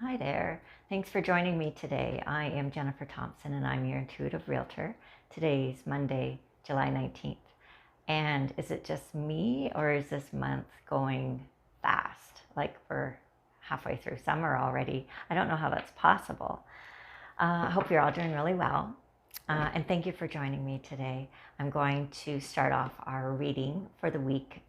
Hi there. Thanks for joining me today. I am Jennifer Thompson and I'm your intuitive realtor. Today's Monday, July 19th. And is it just me or is this month going fast? Like we're halfway through summer already. I don't know how that's possible. I hope you're all doing really well. And thank you for joining me today. I'm going to start off our reading for the week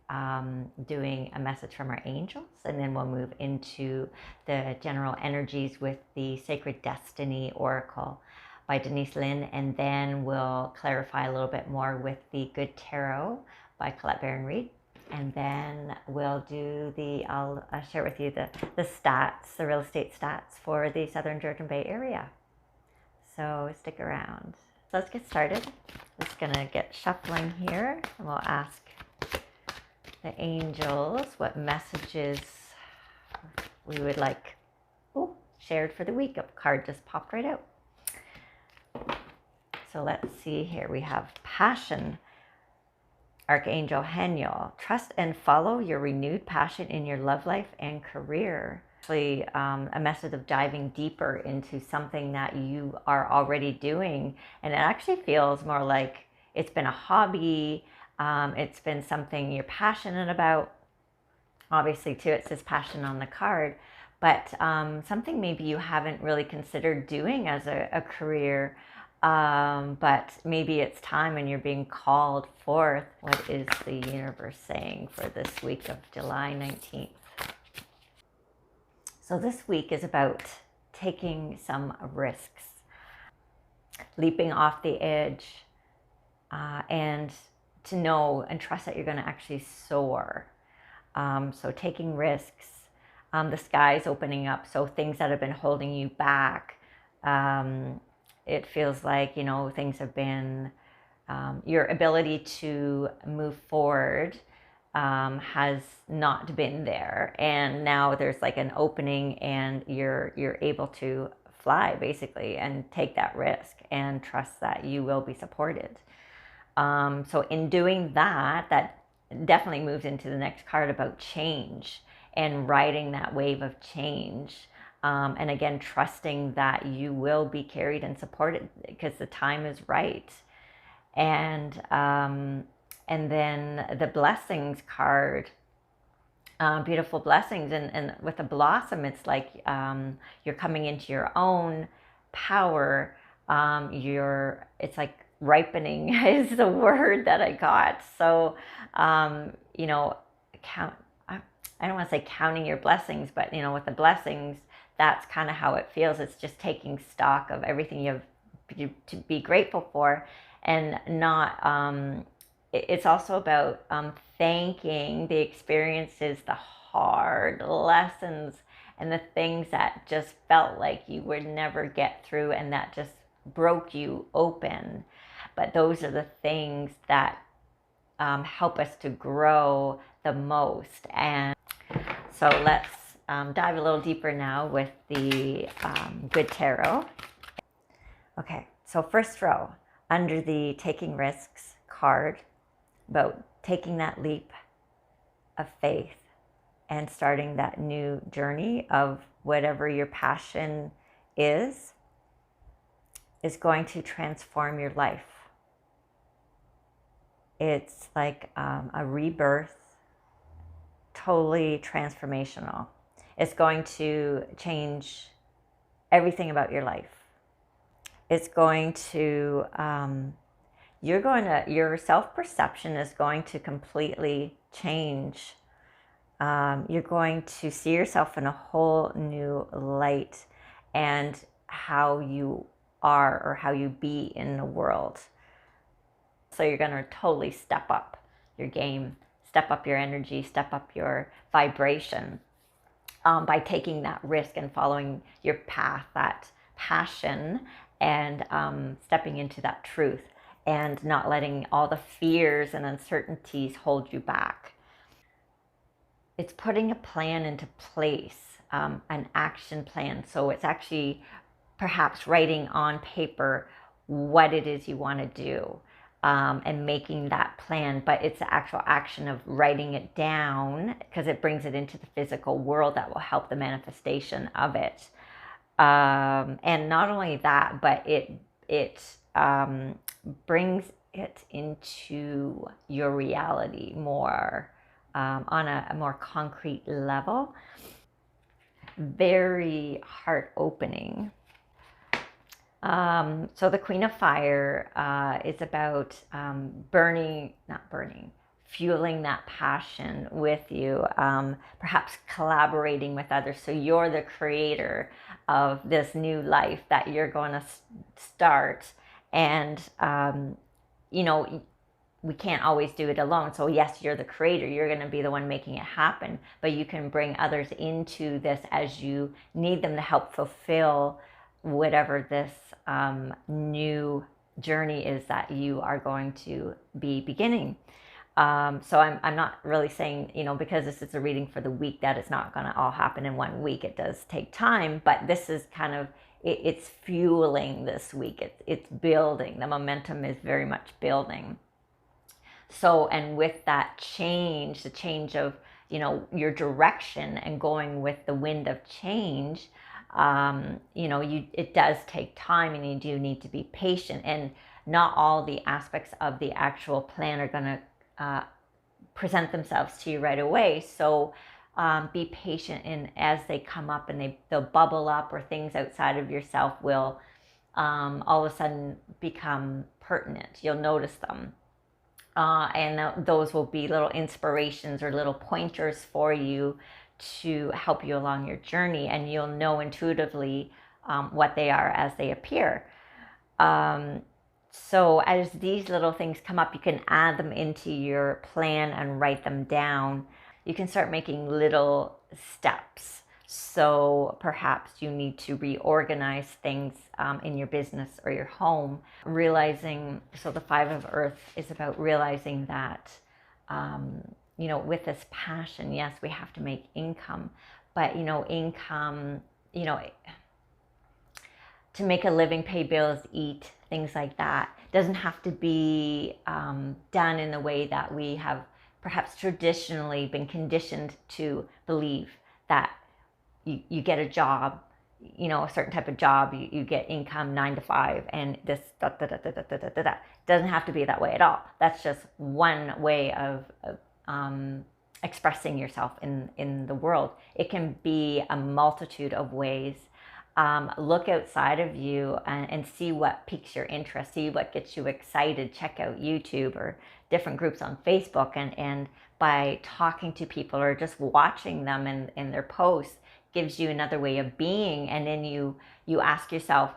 doing a message from our angels, and then we'll move into the general energies with the Sacred Destiny Oracle by Denise Lynn, and then we'll clarify a little bit more with the Good Tarot by Colette Baron-Reid. And then we'll do I'll share with you the stats, the real estate stats for the Southern Georgian Bay area. So stick around. So let's get started. Just gonna get shuffling here, and we'll ask the angels what messages we would like shared for the week. A card just popped right out. So let's see here. We have Passion, Archangel Haniel. Trust and follow your renewed passion in your love life and career. Actually, a method of diving deeper into something that you are already doing, and it actually feels more like it's been a hobby. It's been something you're passionate about. Obviously, too, it says passion on the card, but something maybe you haven't really considered doing as a career. But maybe it's time and you're being called forth. What is the universe saying for this week of July 19th? So this week is about taking some risks, leaping off the edge, and to know and trust that you're going to actually soar. So taking risks, the sky's opening up. So things that have been holding you back, it feels like, things have been, your ability to move forward has not been there, and now there's like an opening, and you're able to fly basically and take that risk and trust that you will be supported. So in doing that, that definitely moves into the next card about change and riding that wave of change. And again, trusting that you will be carried and supported because the time is right. And then the blessings card, beautiful blessings. And with the blossom, it's like you're coming into your own power. It's like ripening is the word that I got. So, count. I don't want to say counting your blessings, but with the blessings, that's kind of how it feels. It's just taking stock of everything you have to be grateful for, and not. It's also about thanking the experiences, the hard lessons, and the things that just felt like you would never get through, and that just broke you open. But those are the things that help us to grow the most. And so let's dive a little deeper now with the Good Tarot. Okay, so first row, under the Taking Risks card, about taking that leap of faith and starting that new journey of whatever your passion is going to transform your life. It's like a rebirth, totally transformational. It's going to change everything about your life. It's going to, your self-perception is going to completely change. You're going to see yourself in a whole new light, and how you are or how you be in the world. So you're going to totally step up your game, step up your energy, step up your vibration by taking that risk and following your path, that passion, and stepping into that truth and not letting all the fears and uncertainties hold you back. It's putting a plan into place, an action plan. So it's actually perhaps writing on paper what it is you want to do, and making that plan. But it's the actual action of writing it down, because it brings it into the physical world that will help the manifestation of it. And not only that, but it brings it into your reality more, on a more concrete level. Very heart opening. So the Queen of Fire is about not burning, fueling that passion with you, perhaps collaborating with others. So you're the creator of this new life that you're going to start. And, you know, we can't always do it alone. So yes, you're the creator. You're going to be the one making it happen, but you can bring others into this as you need them to help fulfill whatever this new journey is that you are going to be beginning. So I'm not really saying, because this is a reading for the week, that it's not going to all happen in 1 week. It does take time, but this is kind of, it's fueling this week. It's building. The momentum is very much building. So, and with that change, the change of, your direction and going with the wind of change, it does take time, and you do need to be patient, and not all the aspects of the actual plan are going to present themselves to you right away. So be patient, and as they come up and they'll bubble up, or things outside of yourself will all of a sudden become pertinent. You'll notice them. And those will be little inspirations or little pointers for you to help you along your journey, and you'll know intuitively what they are as they appear. So as these little things come up, you can add them into your plan and write them down. You can start making little steps. So perhaps you need to reorganize things in your business or your home, realizing, so the Five of Earth is about realizing that, with this passion, yes, we have to make income, but, income, to make a living, pay bills, eat, things like that, doesn't have to be done in the way that we have perhaps traditionally been conditioned to believe, that you get a job, a certain type of job, you get income 9 to 5, and this doesn't have to be that way at all. That's just one way of expressing yourself in the world. It can be a multitude of ways. Look outside of you and see what piques your interest, see what gets you excited. Check out YouTube or different groups on Facebook, and by talking to people or just watching them in their posts, gives you another way of being. And then you ask yourself,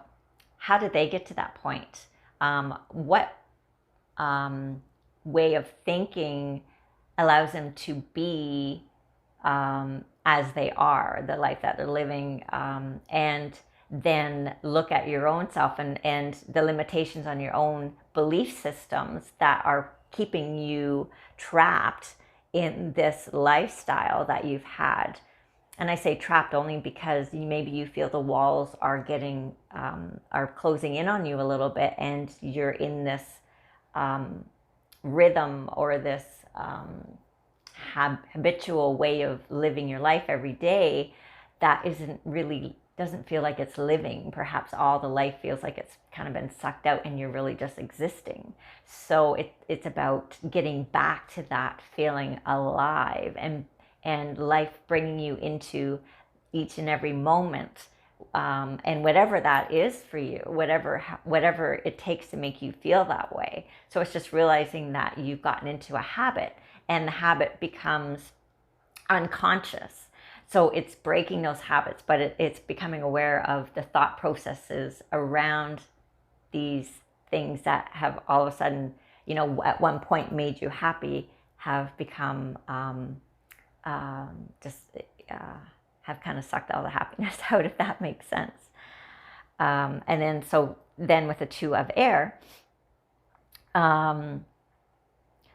how did they get to that point? What way of thinking allows them to be as they are, the life that they're living, and then look at your own self and the limitations on your own belief systems that are keeping you trapped in this lifestyle that you've had. And I say trapped only because maybe you feel the walls are are closing in on you a little bit, and you're in this rhythm, or this habitual way of living your life every day that doesn't feel like it's living. Perhaps all the life feels like it's kind of been sucked out, and you're really just existing. So it's about getting back to that feeling alive, and life bringing you into each and every moment, and whatever that is for you, whatever it takes to make you feel that way. So it's just realizing that you've gotten into a habit, and the habit becomes unconscious. So it's breaking those habits, but it's becoming aware of the thought processes around these things that have all of a sudden, at one point made you happy, have become have kind of sucked all the happiness out, if that makes sense. And then with the Two of Air,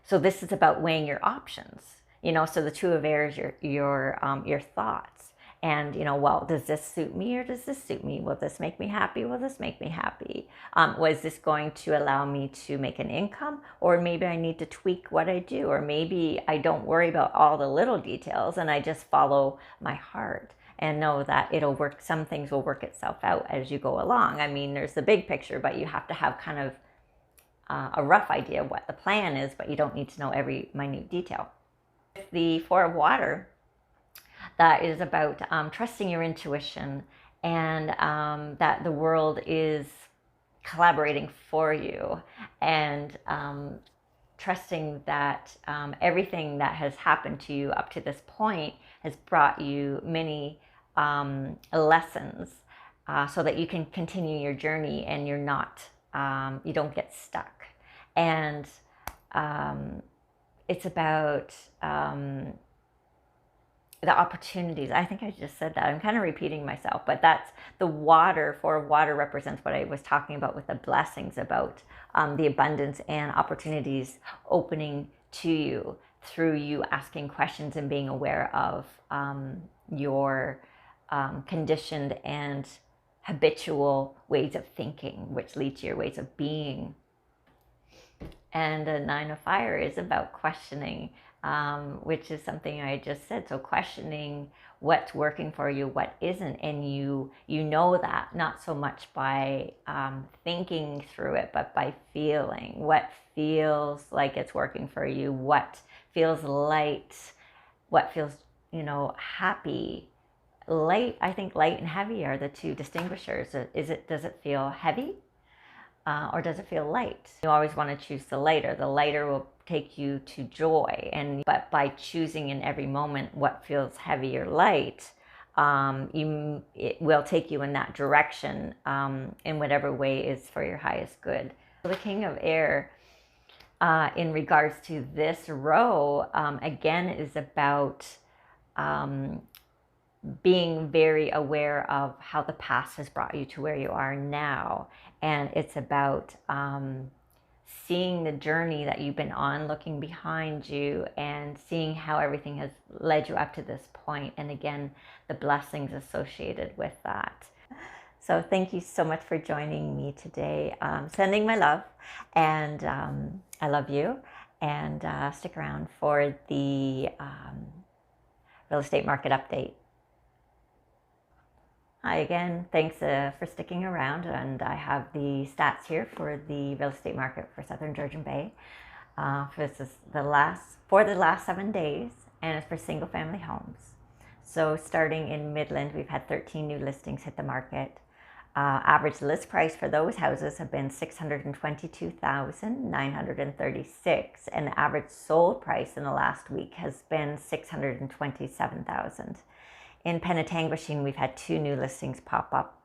so this is about weighing your options. So the Two of Air is your thoughts. And, well, does this suit me, or does this suit me? Will this make me happy? Will this make me happy? Was this going to allow me to make an income? Or maybe I need to tweak what I do. Or maybe I don't worry about all the little details, and I just follow my heart. and know that it'll work. Some things will work itself out as you go along. I mean, there's the big picture, but you have to have kind of a rough idea of what the plan is, but you don't need to know every minute detail. The Four of Water, that is about trusting your intuition, and that the world is collaborating for you, and trusting that everything that has happened to you up to this point has brought you many lessons, so that you can continue your journey and you're not, you don't get stuck. And it's about the opportunities. I think I just said that. I'm kind of repeating myself, but that's the water. For water represents what I was talking about with the blessings, about the abundance and opportunities opening to you through you asking questions and being aware of your conditioned and habitual ways of thinking, which lead to your ways of being. And the Nine of Fire is about questioning, which is something I just said. So questioning what's working for you, what isn't, and you know that not so much by thinking through it, but by feeling what feels like it's working for you, what feels light, what feels, happy. Light, I think light and heavy are the two distinguishers. Does it feel heavy? Or does it feel light? You always want to choose the lighter. The lighter will take you to joy, but by choosing in every moment what feels heavy or light, it will take you in that direction, in whatever way is for your highest good. The King of Air, in regards to this row, again, is about being very aware of how the past has brought you to where you are now. And it's about seeing the journey that you've been on, looking behind you, and seeing how everything has led you up to this point. And again, the blessings associated with that. So thank you so much for joining me today. Sending my love, and I love you. And stick around for the real estate market update. Hi again, thanks for sticking around, and I have the stats here for the real estate market for Southern Georgian Bay. This is for the last 7 days, and it's for single family homes. So starting in Midland, we've had 13 new listings hit the market. Average list price for those houses have been $622,936, and the average sold price in the last week has been $627,000. In Penetanguishene, we've had 2 new listings pop up,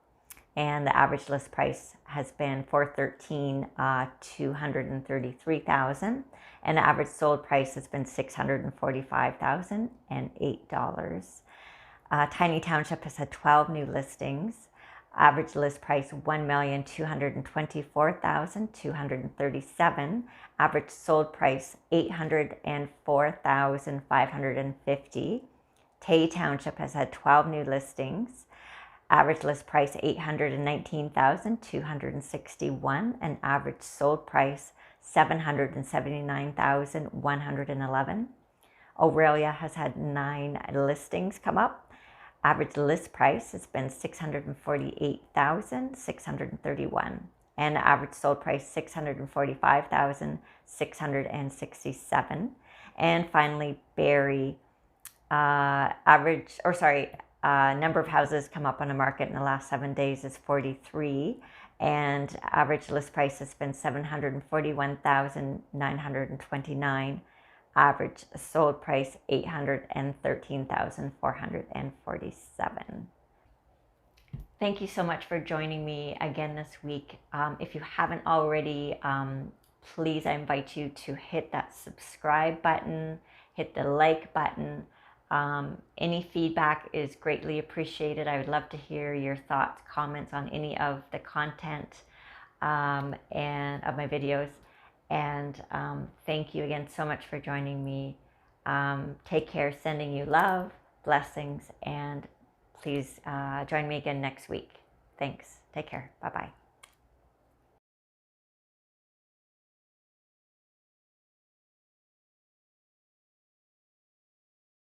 and the average list price has been $413,233,000, and the average sold price has been $645,008. Tiny Township has had 12 new listings. Average list price $1,224,237. Average sold price $804,550. Tay Township has had 12 new listings. Average list price $819,261, and average sold price $779,111. Aurelia has had 9 listings come up. Average list price has been $648,631, and average sold price $645,667. And finally, Barrie. Number of houses come up on the market in the last 7 days is 43, and average list price has been $741,929. Average sold price $813,447. Thank you so much for joining me again this week. If you haven't already, please, I invite you to hit that subscribe button, hit the like button. Any feedback is greatly appreciated. I would love to hear your thoughts, comments on any of the content and of my videos. And thank you again so much for joining me. Take care, sending you love, blessings, and please join me again next week. Thanks. Take care. Bye-bye.